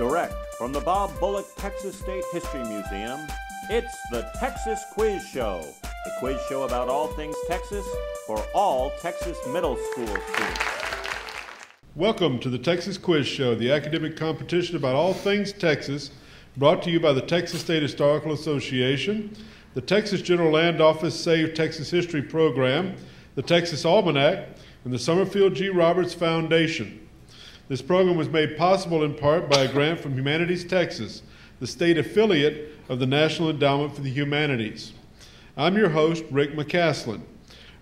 Direct from the Bob Bullock Texas State History Museum, it's the Texas Quiz Show. A quiz show about all things Texas for all Texas middle school students. Welcome to the Texas Quiz Show, the academic competition about all things Texas, brought to you by the Texas State Historical Association, the Texas General Land Office Save Texas History Program, the Texas Almanac, and the Summerfield G. Roberts Foundation. This program was made possible in part by a grant from Humanities Texas, the state affiliate of the National Endowment for the Humanities. I'm your host, Rick McCaslin.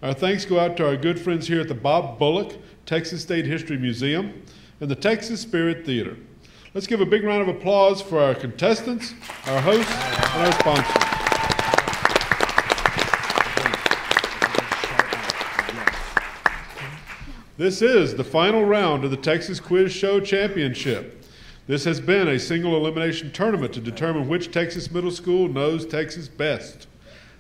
Our thanks go out to our good friends here at the Bob Bullock Texas State History Museum and the Texas Spirit Theater. Let's give a big round of applause for our contestants, our hosts, and our sponsors. This is the final round of the Texas Quiz Show Championship. This has been a single elimination tournament to determine which Texas middle school knows Texas best.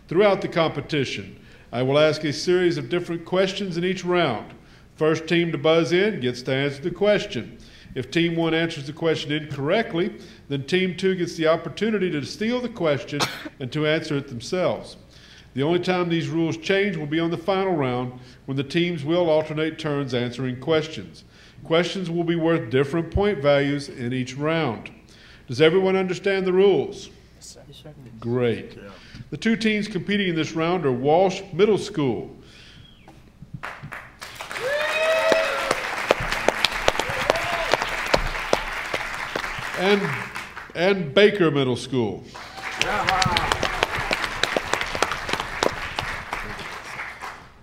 Throughout the competition, I will ask a series of different questions in each round. First team to buzz in gets to answer the question. If Team 1 answers the question incorrectly, then Team 2 gets the opportunity to steal the question and to answer it themselves. The only time these rules change will be on the final round, when the teams will alternate turns answering questions. Questions will be worth different point values in each round. Does everyone understand the rules? Yes, sir. Great. The two teams competing in this round are Walsh Middle School. And Baker Middle School.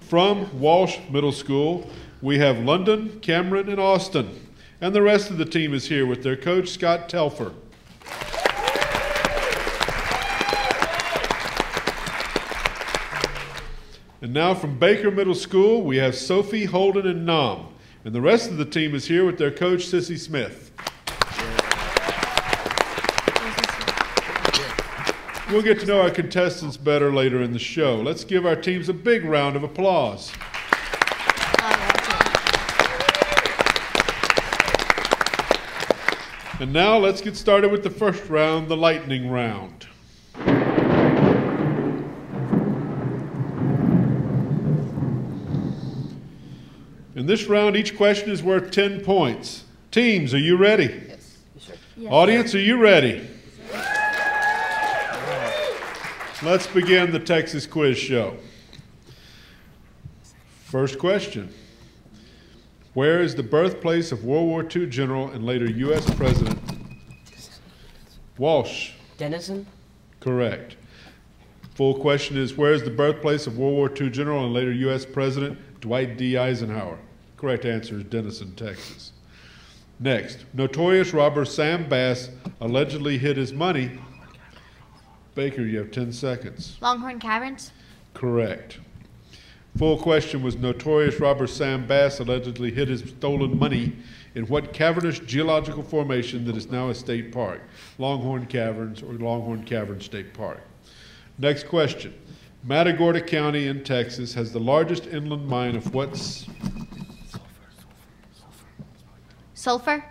From Walsh Middle School, we have London, Cameron, and Austin. And the rest of the team is here with their coach, Scott Telfer. And now from Baker Middle School, we have Sophie, Holden, and Nam. And the rest of the team is here with their coach, Sissy Smith. We'll get to know our contestants better later in the show. Let's give our teams a big round of applause. And now let's get started with the first round, the lightning round. In this round, each question is worth 10 points. Teams, are you ready? Yes, sir. Yes. Audience, are you ready? Let's begin the Texas Quiz Show. First question. Where is the birthplace of World War II General and later U.S. President? Walsh. Denison? Correct. Full question is, where is the birthplace of World War II General and later U.S. President Dwight D. Eisenhower? Correct answer is Denison, Texas. Next, notorious robber Sam Bass allegedly hid his money. Baker, you have 10 seconds. Longhorn Caverns? Correct. Full question was, notorious robber Sam Bass allegedly hid his stolen money in what cavernous geological formation that is now a state park? Longhorn Caverns or Longhorn Caverns State Park. Next question. Matagorda County in Texas has the largest inland mine of what's? Sulfur?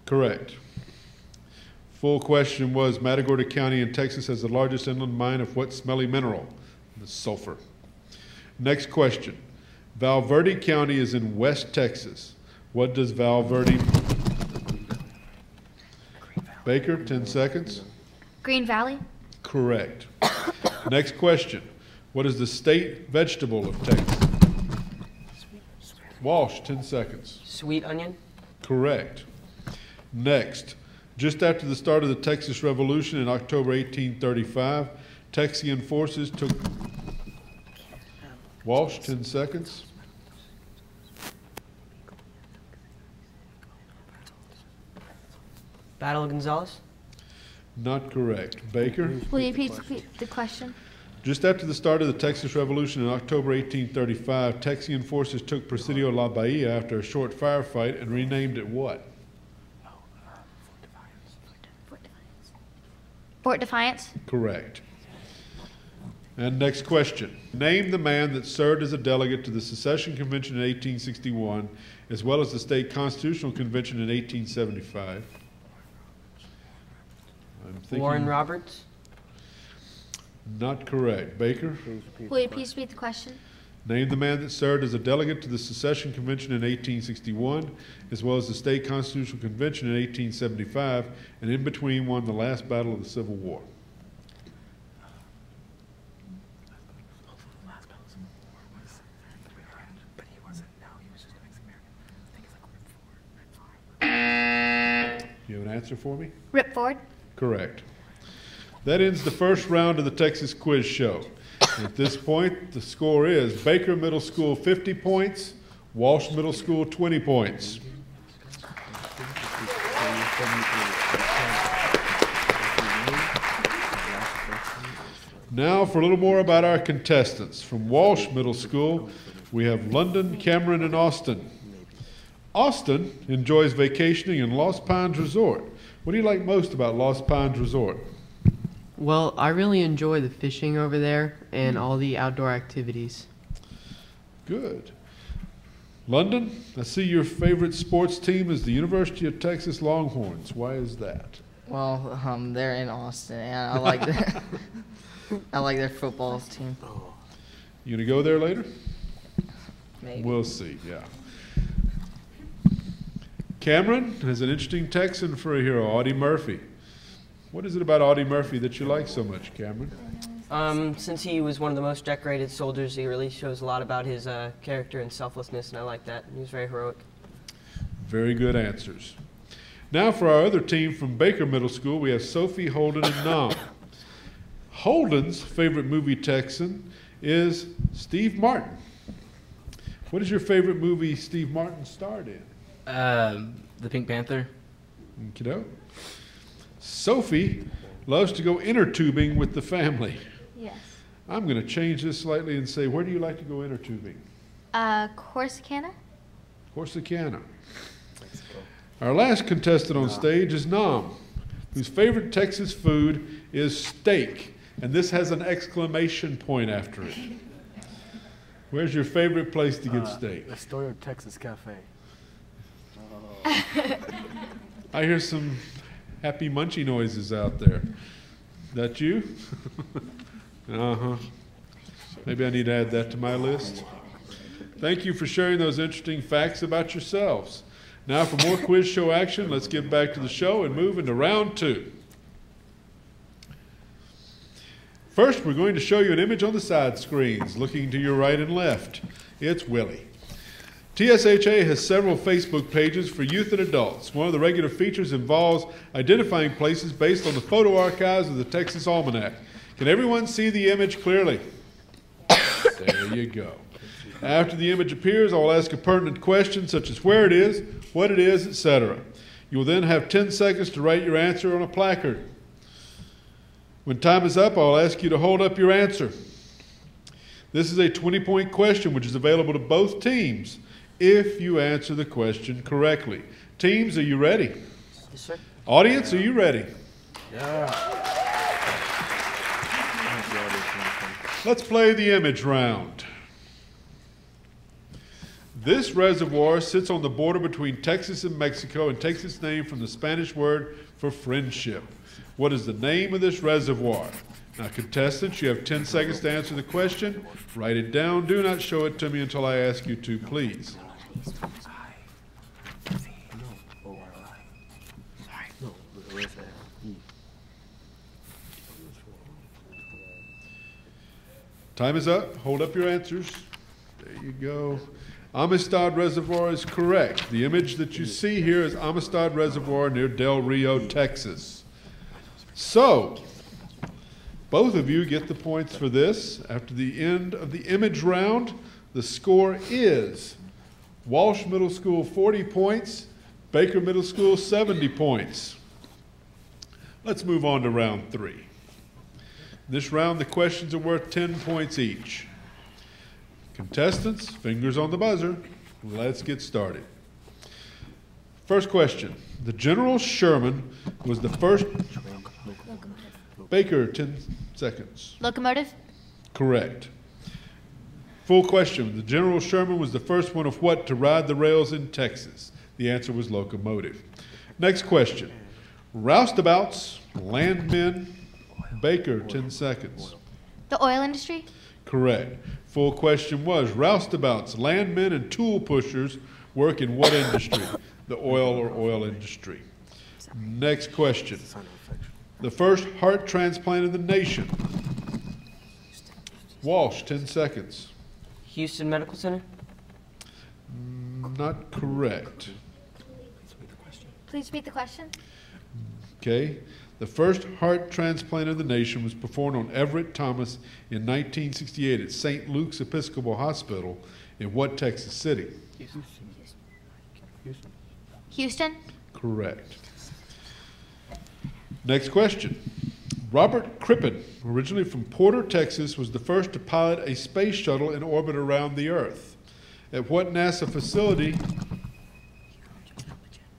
Correct. Full question was, Matagorda County in Texas has the largest inland mine of what smelly mineral? The sulfur. Next question. Valverde County is in West Texas. What does Valverde? Baker, 10 seconds. Green Valley? Correct. Next question. What is the state vegetable of Texas? Walsh, 10 seconds. Sweet onion? Correct. Next. Just after the start of the Texas Revolution in October 1835, Texian forces took... Walsh, 10 seconds. Battle of Gonzales? Not correct. Baker? Will you repeat the question? Just after the start of the Texas Revolution in October 1835, Texian forces took Presidio La Bahia after a short firefight and renamed it what? Fort Defiance? Correct. And next question. Name the man that served as a delegate to the Secession Convention in 1861, as well as the State Constitutional Convention in 1875. I'm thinking Warren Roberts. not correct. Baker? Will you please repeat the question? Name the man that served as a delegate to the Secession Convention in 1861, as well as the State Constitutional Convention in 1875, and in between won the last battle of the Civil War. You have an answer for me? Rip Ford. Correct. That ends the first round of the Texas Quiz Show. At this point, the score is Baker Middle School 50 points, Walsh Middle School 20 points. Now for a little more about our contestants. From Walsh Middle School, we have London, Cameron, and Austin. Austin enjoys vacationing in Lost Pines Resort. What do you like most about Lost Pines Resort? Well, I really enjoy the fishing over there and all the outdoor activities. Good. London, I see your favorite sports team is the University of Texas Longhorns. Why is that? Well, they're in Austin, and I like I like their football team. You gonna go there later? Maybe. We'll see, yeah. Cameron has an interesting Texan for a hero, Audie Murphy. What is it about Audie Murphy that you like so much, Cameron? Since he was one of the most decorated soldiers, he really shows a lot about his character and selflessness, and I like that. He was very heroic. Very good answers. Now for our other team from Baker Middle School, we have Sophie, Holden, and Nam. Holden's favorite movie Texan is Steve Martin. What is your favorite movie Steve Martin starred in? The Pink Panther. Kiddo. Sophie loves to go inner tubing with the family. Yes. I'm going to change this slightly and say, where do you like to go inner tubing? Corsicana. Corsicana. Our last contestant on stage is Nam, whose favorite Texas food is steak, and this has an exclamation point after it. Where's your favorite place to get steak? Astoria, Texas Cafe. I hear some happy munchy noises out there. That you? Uh-huh. Maybe I need to add that to my list. Thank you for sharing those interesting facts about yourselves. Now for more quiz show action, let's get back to the show and move into round 2. First, we're going to show you an image on the side screens, looking to your right and left. It's Willie. TSHA has several Facebook pages for youth and adults. One of the regular features involves identifying places based on the photo archives of the Texas Almanac. Can everyone see the image clearly? There you go. After the image appears, I will ask a pertinent question such as where it is, what it is, etc. You will then have 10 seconds to write your answer on a placard. When time is up, I'll ask you to hold up your answer. This is a 20-point question which is available to both teams if you answer the question correctly. Teams, are you ready? Yes, sir. Audience, are you ready? Yeah. Let's play the image round. This reservoir sits on the border between Texas and Mexico and takes its name from the Spanish word for friendship. What is the name of this reservoir? Now, contestants, you have 10 seconds to answer the question. Write it down. Do not show it to me until I ask you to, please. Time is up. Hold up your answers. There you go. Amistad Reservoir is correct. The image that you see here is Amistad Reservoir near Del Rio, Texas. So, both of you get the points for this. After the end of the image round, the score is Walsh Middle School 40 points, Baker Middle School 70 points. Let's move on to round 3. This round, the questions are worth 10 points each. Contestants, fingers on the buzzer. Let's get started. First question. The General Sherman was the first... Baker, 10 seconds. Locomotive. Correct. Full question. The General Sherman was the first one of what to ride the rails in Texas? The answer was locomotive. Next question. Roustabouts, landmen, Baker, 10 seconds. The oil industry? Correct. Full question was, roustabouts, landmen, and tool pushers work in what industry? The oil or oil industry. Next question. The first heart transplant in the nation. Walsh, 10 seconds. Houston Medical Center? Not correct. Please repeat the question. Okay. The first heart transplant in the nation was performed on Everett Thomas in 1968 at St. Luke's Episcopal Hospital in what Texas city? Houston? Correct. Next question. Robert Crippen, originally from Porter, Texas, was the first to pilot a space shuttle in orbit around the Earth. At what NASA facility?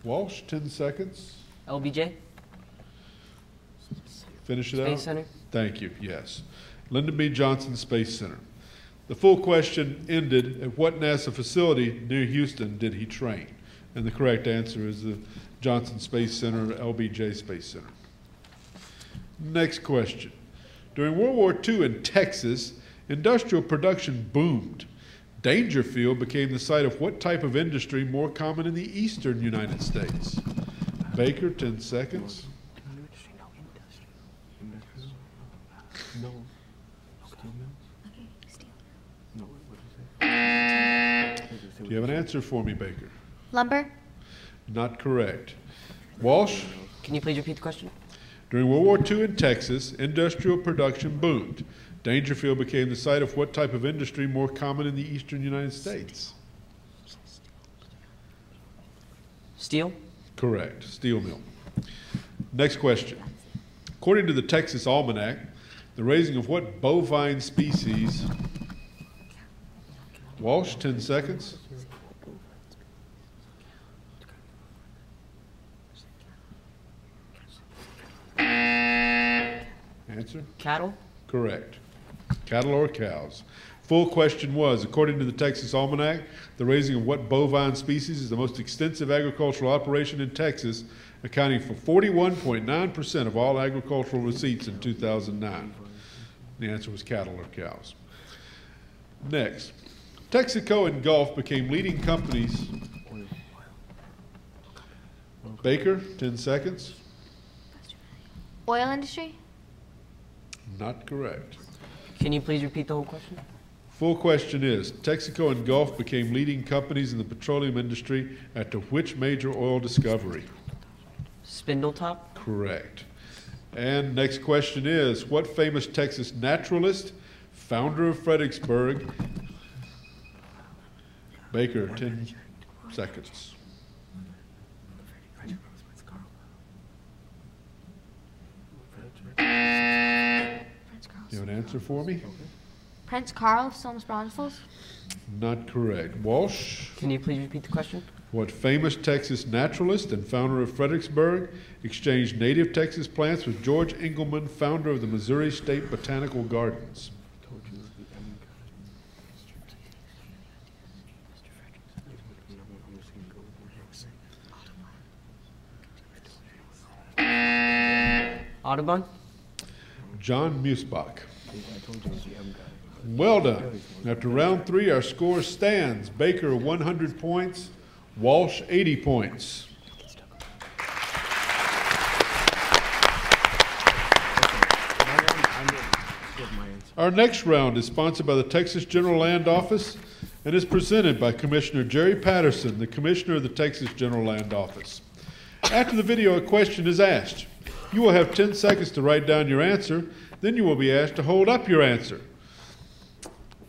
Walsh, 10 seconds. LBJ? Finish it out. Space Center? Thank you, yes. Lyndon B. Johnson Space Center. The full question ended, at what NASA facility near Houston did he train? And the correct answer is the Johnson Space Center, LBJ Space Center. Next question. During World War II in Texas, industrial production boomed. Dangerfield became the site of what type of industry more common in the eastern United States? Baker, 10 seconds. Do you have an answer for me, Baker? Lumber? Not correct. Walsh? Can you please repeat the question? During World War II in Texas, industrial production boomed. Dangerfield became the site of what type of industry more common in the eastern United States? Steel? Correct. Steel mill. Next question. According to the Texas Almanac, the raising of what bovine species? Walsh, 10 seconds. Answer? Cattle? Correct. Cattle or cows. Full question was, according to the Texas Almanac, the raising of what bovine species is the most extensive agricultural operation in Texas, accounting for 41.9% of all agricultural receipts in 2009. The answer was cattle or cows. Next, Texaco and Gulf became leading companies. Baker, 10 seconds. Oil industry? Not correct. Can you please repeat the whole question? Full question is, Texaco and Gulf became leading companies in the petroleum industry after which major oil discovery? Spindletop? Correct. And next question is, what famous Texas naturalist, founder of Fredericksburg? Baker, 10 seconds. You have an answer for me? Prince Carl of Solms Braunfels? Not correct. Walsh? Can you please repeat the question? What famous Texas naturalist and founder of Fredericksburg exchanged native Texas plants with George Engelmann, founder of the Missouri State Botanical Gardens? Audubon? John Musbach. Well done. After round 3, our score stands. Baker 100 points, Walsh 80 points. Our next round is sponsored by the Texas General Land Office and is presented by Commissioner Jerry Patterson, the Commissioner of the Texas General Land Office. After the video, a question is asked. You will have 10 seconds to write down your answer. Then you will be asked to hold up your answer.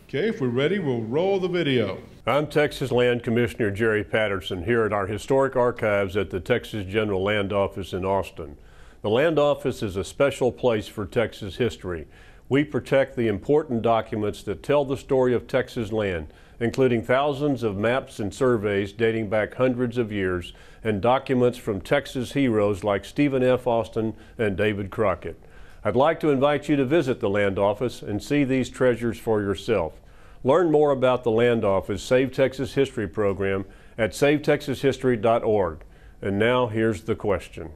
Okay, if we're ready, we'll roll the video. I'm Texas Land Commissioner Jerry Patterson here at our historic archives at the Texas General Land Office in Austin. The Land Office is a special place for Texas history. We protect the important documents that tell the story of Texas land, including thousands of maps and surveys dating back hundreds of years, and documents from Texas heroes like Stephen F. Austin and David Crockett. I'd like to invite you to visit the Land Office and see these treasures for yourself. Learn more about the Land Office Save Texas History program at savetexashistory.org. And now here's the question.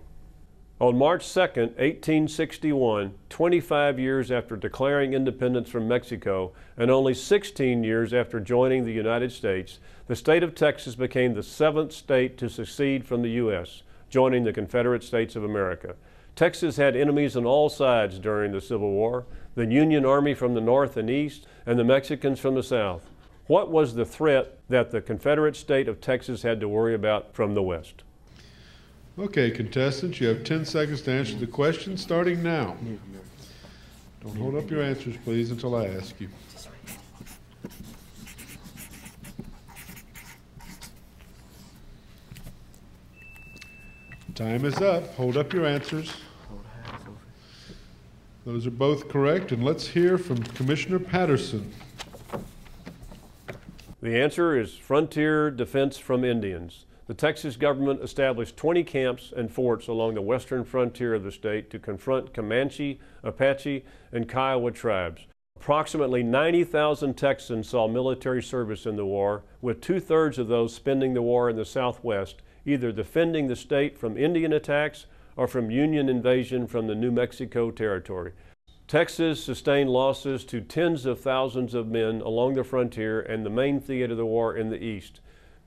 On March 2, 1861, 25 years after declaring independence from Mexico and only 16 years after joining the United States, the state of Texas became the 7th state to secede from the U.S., joining the Confederate States of America. Texas had enemies on all sides during the Civil War, the Union Army from the north and east, and the Mexicans from the south. What was the threat that the Confederate state of Texas had to worry about from the west? Okay, contestants, you have 10 seconds to answer the question, starting now. Don't hold up your answers, please, until I ask you. Time is up. Hold up your answers. Those are both correct, and let's hear from Commissioner Patterson. The answer is frontier defense from Indians. The Texas government established 20 camps and forts along the western frontier of the state to confront Comanche, Apache, and Kiowa tribes. Approximately 90,000 Texans saw military service in the war, with 2/3 of those spending the war in the Southwest, either defending the state from Indian attacks or from Union invasion from the New Mexico Territory. Texas sustained losses to tens of thousands of men along the frontier and the main theater of the war in the east.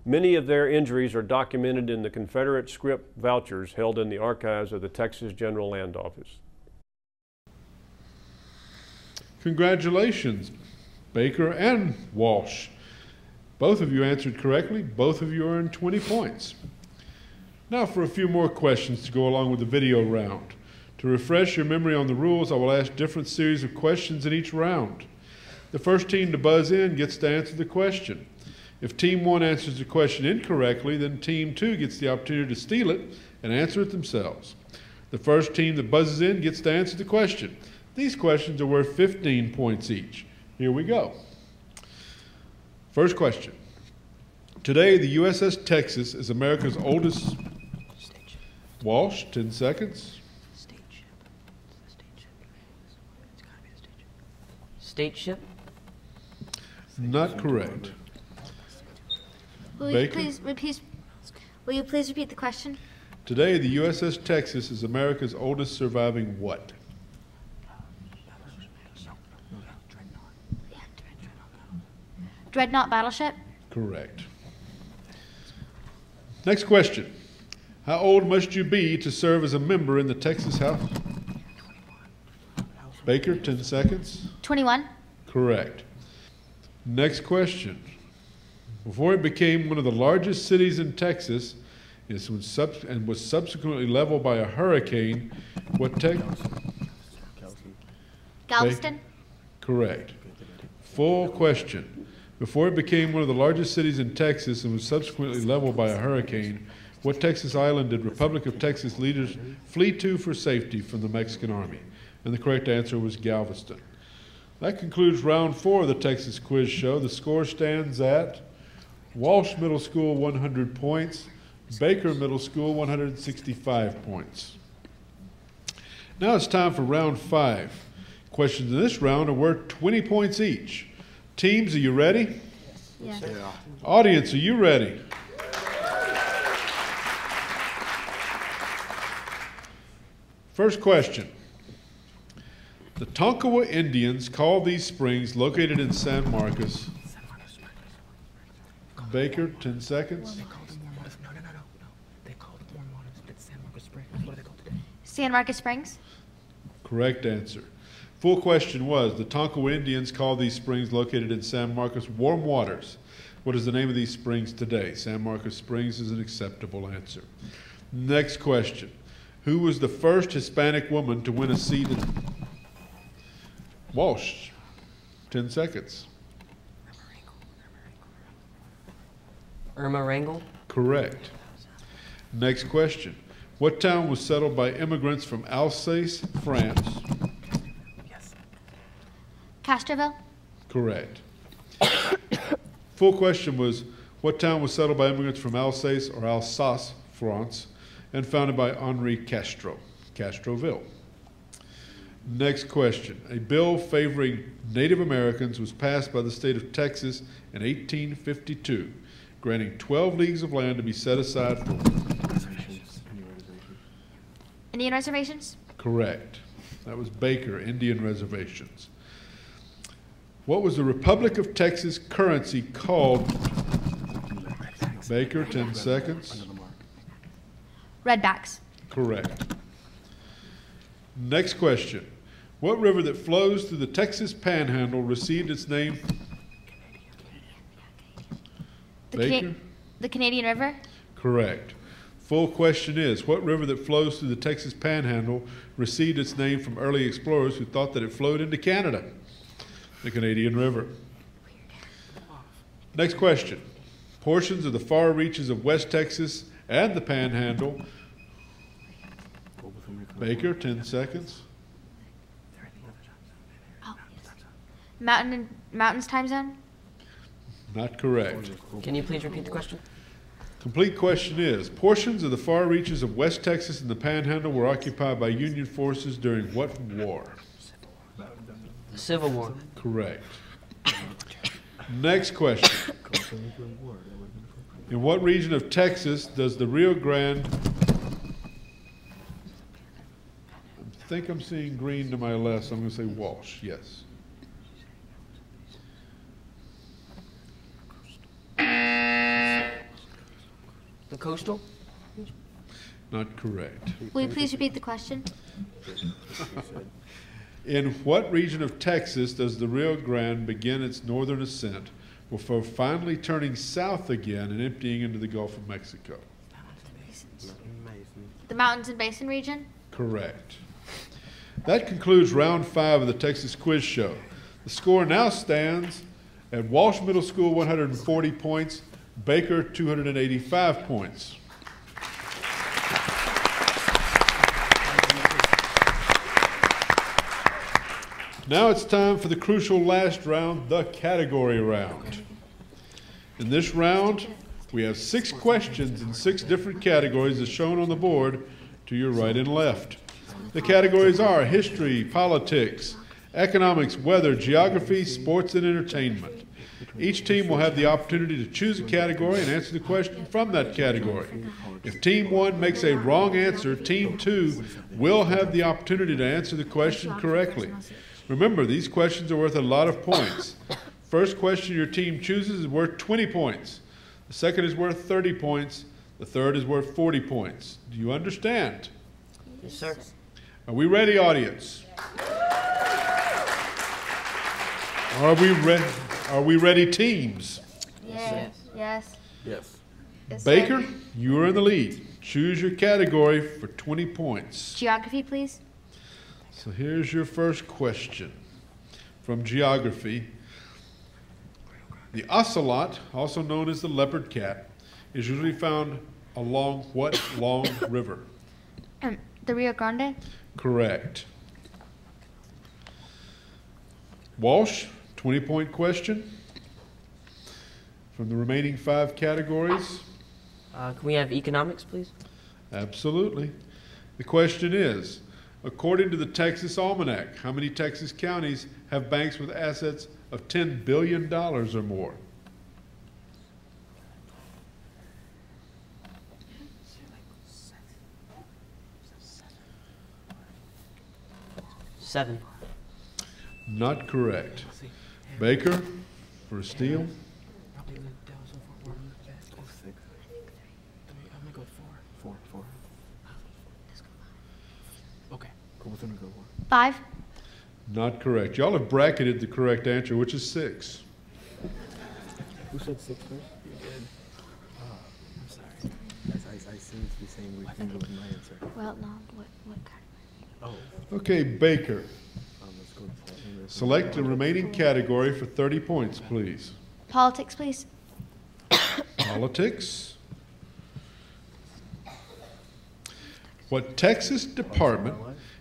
Many of their injuries are documented in the Confederate script vouchers held in the archives of the Texas General Land Office. Congratulations, Baker and Walsh. Both of you answered correctly. Both of you earned 20 points. Now for a few more questions to go along with the video round. To refresh your memory on the rules, I will ask different series of questions in each round. The first team to buzz in gets to answer the question. If Team 1 answers the question incorrectly, then Team 2 gets the opportunity to steal it and answer it themselves. The first team that buzzes in gets to answer the question. These questions are worth 15 points each. Here we go. First question. Today, the USS Texas is America's oldest... Walsh, 10 seconds. State ship? Not correct. Will you please repeat the question? Today, the USS Texas is America's oldest surviving what? Dreadnought battleship? Correct. Next question. How old must you be to serve as a member in the Texas House? Baker, 10 seconds. 21. Correct. Next question. Before it became one of the largest cities in Texas and was subsequently leveled by a hurricane, what Galveston? Correct. Full question. Before it became one of the largest cities in Texas and was subsequently leveled by a hurricane, what Texas island did Republic of Texas leaders flee to for safety from the Mexican Army? And the correct answer was Galveston. That concludes round 4 of the Texas Quiz Show. The score stands at Walsh Middle School 100 points, Baker Middle School 165 points. Now it's time for round 5. Questions in this round are worth 20 points each. Teams, are you ready? Yeah. Audience, are you ready? First question. The Tonkawa Indians call these springs located in San Marcos. Baker, 10 seconds. They called them warm waters. No. They called them warm waters. It's San Marcos Springs. What are they called today? San Marcos Springs? Correct answer. Full question was, the Tonkawa Indians call these springs located in San Marcos warm waters. What is the name of these springs today? San Marcos Springs is an acceptable answer. Next question. Who was the first Hispanic woman to win a seat in... Walsh, 10 seconds. Irma Rangel? Correct. Next question. What town was settled by immigrants from Alsace, France? Yes. Castroville? Correct. Full question was, what town was settled by immigrants from Alsace or Alsace, France, and founded by Henri Castro? Castroville. Next question. A bill favoring Native Americans was passed by the state of Texas in 1852, granting 12 leagues of land to be set aside for. Indian reservations? Correct. That was Baker, Indian reservations. What was the Republic of Texas currency called? Baker, 10 seconds. Redbacks. Correct. Next question. What river that flows through the Texas Panhandle received its name? Baker? The Canadian River? Correct. Full question is, what river that flows through the Texas Panhandle received its name from early explorers who thought that it flowed into Canada? The Canadian River. Next question. Portions of the far reaches of West Texas and the Panhandle. Baker, 10 seconds. Oh, yes. Mountains time zone? Not correct. Can you please repeat the question? Complete question is, portions of the far reaches of West Texas and the Panhandle were occupied by Union forces during what war? The Civil War. Correct. Next question. In what region of Texas does the Rio Grande... I think I'm seeing green to my left, so I'm going to say Walsh. Yes. The coastal? Not correct. Will you please repeat the question? In what region of Texas does the Rio Grande begin its northern ascent before finally turning south again and emptying into the Gulf of Mexico? The Mountains and Basin region? Correct. That concludes round 5 of the Texas Quiz Show. The score now stands at Walsh Middle School 140 points, Baker 285 points. Now it's time for the crucial last round, the category round. In this round, we have 6 questions in 6 different categories as shown on the board to your right and left. The categories are history, politics, economics, weather, geography, sports, and entertainment. Each team will have the opportunity to choose a category and answer the question from that category. If Team 1 makes a wrong answer, Team 2 will have the opportunity to answer the question correctly. Remember, these questions are worth a lot of points. First question your team chooses is worth 20 points. The second is worth 30 points. The third is worth 40 points. Do you understand? Yes, sir. Are we ready, audience? Are we ready, teams? Yes. Yes. Yes. Yes, Baker, sir. you are in the lead. Choose your category for 20 points. Geography, please. So here's your first question from geography. The ocelot, also known as the leopard cat, is usually found along what long river? The Rio Grande? Correct. Walsh, 20-point question from the remaining 5 categories. Can we have economics, please? Absolutely. The question is, according to the Texas Almanac, how many Texas counties have banks with assets of $10 billion or more? Seven. Not correct. Baker for a steal. Probably the Dallas and Fort Worth. Go 6. I'm gonna go 4. 4. Okay. Cool. We're gonna go 1. 5. Not correct. Y'all have bracketed the correct answer, which is 6. Who said 6 first? You did. I'm sorry. I seem to be saying we can go with my answer. Well, no. What kind? Oh. Okay, Baker. Let's go with that. Select the remaining category for 30 points, please. Politics, please. Politics. What Texas department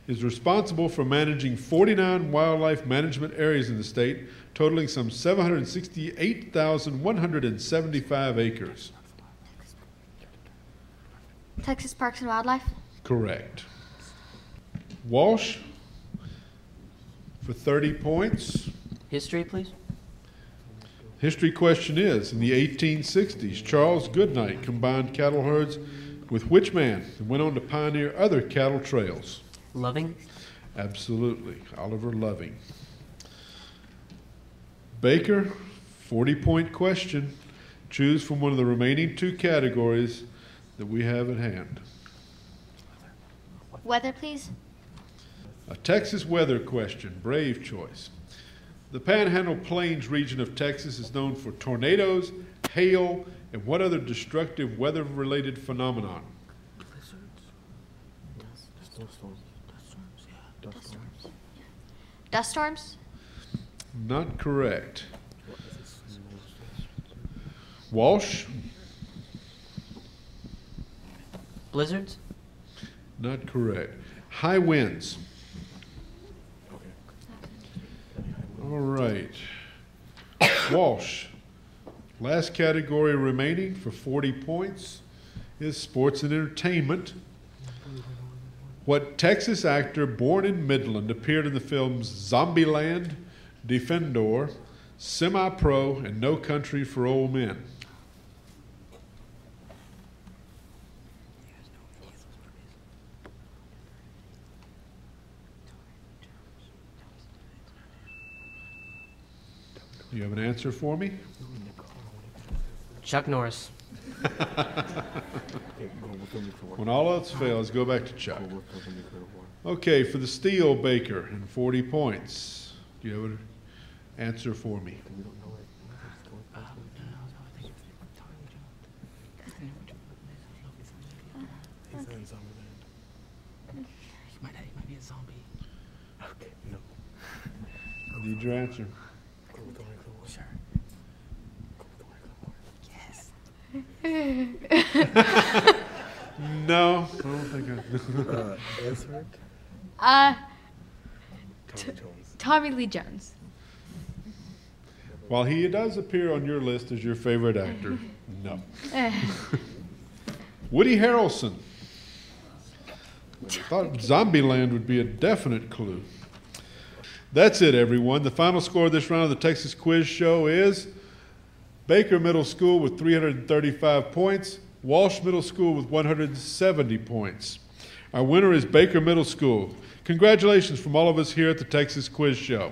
is responsible for managing 49 wildlife management areas in the state, totaling some 768,175 acres? Texas Parks and Wildlife. Correct. Walsh, for 30 points. History, please. History question is, in the 1860s, Charles Goodnight combined cattle herds with which man and went on to pioneer other cattle trails? Loving. Absolutely, Oliver Loving. Baker, 40-point question. Choose from one of the remaining 2 categories that we have at hand. Weather, please. A Texas weather question, brave choice. The Panhandle Plains region of Texas is known for tornadoes, hail, and what other destructive weather-related phenomenon? Dust storms. Not correct. Walsh? Blizzards. Not correct. High winds. All right. Walsh. Last category remaining for 40 points is sports and entertainment. What Texas actor born in Midland appeared in the films Zombieland, Defendor, Semi-Pro, and No Country for Old Men? Do you have an answer for me? Chuck Norris. When all else fails, go back to Chuck. Okay, for the steel, Baker, and 40 points. Do you have an answer for me? I need your answer. No, I don't think I. Uh, Tommy Lee Jones. While he does appear on your list as your favorite actor, no. Woody Harrelson. I thought Zombieland would be a definite clue. That's it, everyone. The final score of this round of the Texas Quiz Show is Baker Middle School with 335 points, Walsh Middle School with 170 points. Our winner is Baker Middle School. Congratulations from all of us here at the Texas Quiz Show.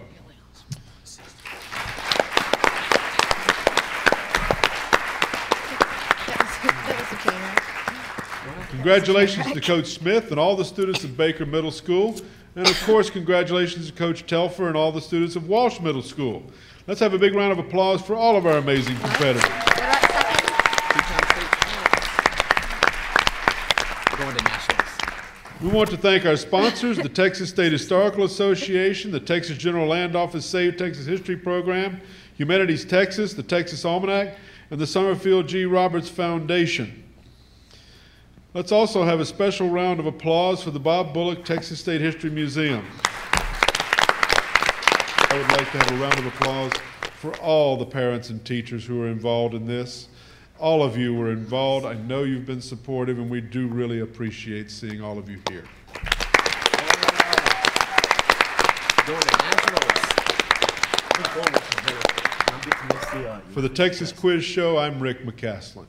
Congratulations to Coach Smith and all the students of Baker Middle School. And of course, congratulations to Coach Telfer and all the students of Walsh Middle School. Let's have a big round of applause for all of our amazing competitors. We want to thank our sponsors, the Texas State Historical Association, the Texas General Land Office Save Texas History Program, Humanities Texas, the Texas Almanac, and the Summerfield G. Roberts Foundation. Let's also have a special round of applause for the Bob Bullock Texas State History Museum. I would like to have a round of applause for all the parents and teachers who are involved in this. All of you were involved. I know you've been supportive, and we do really appreciate seeing all of you here. For the Texas Quiz Show, I'm Rick McCaslin.